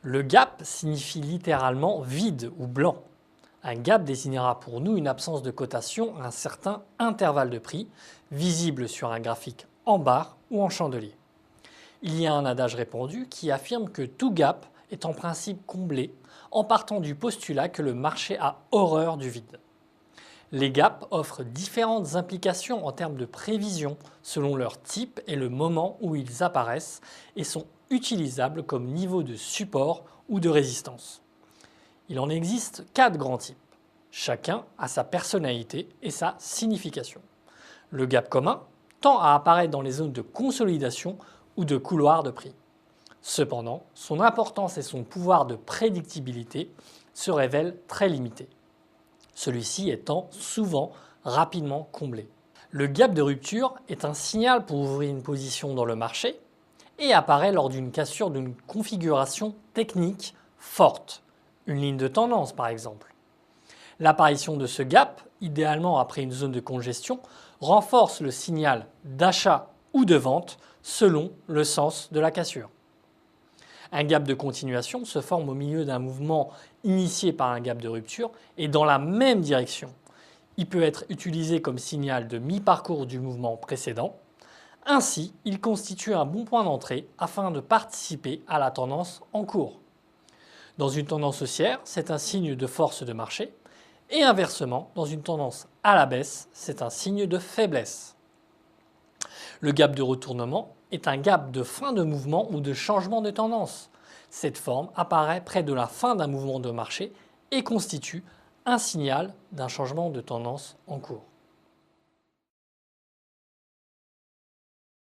Le gap signifie littéralement vide ou blanc. Un gap désignera pour nous une absence de cotation à un certain intervalle de prix, visible sur un graphique en barre ou en chandelier. Il y a un adage répandu qui affirme que tout gap est en principe comblé en partant du postulat que le marché a horreur du vide. Les gaps offrent différentes implications en termes de prévision selon leur type et le moment où ils apparaissent et sont utilisables comme niveau de support ou de résistance. Il en existe 4 grands types. Chacun a sa personnalité et sa signification. Le gap commun tend à apparaître dans les zones de consolidation ou de couloir de prix. Cependant, son importance et son pouvoir de prédictibilité se révèlent très limités, celui-ci étant souvent rapidement comblé. Le gap de rupture est un signal pour ouvrir une position dans le marché et apparaît lors d'une cassure d'une configuration technique forte, une ligne de tendance par exemple. L'apparition de ce gap, idéalement après une zone de congestion, renforce le signal d'achat ou de vente selon le sens de la cassure. Un gap de continuation se forme au milieu d'un mouvement initié par un gap de rupture et dans la même direction. Il peut être utilisé comme signal de mi-parcours du mouvement précédent. Ainsi, il constitue un bon point d'entrée afin de participer à la tendance en cours. Dans une tendance haussière, c'est un signe de force de marché et inversement, dans une tendance à la baisse, c'est un signe de faiblesse. Le gap de retournement est un gap de fin de mouvement ou de changement de tendance. Cette forme apparaît près de la fin d'un mouvement de marché et constitue un signal d'un changement de tendance en cours.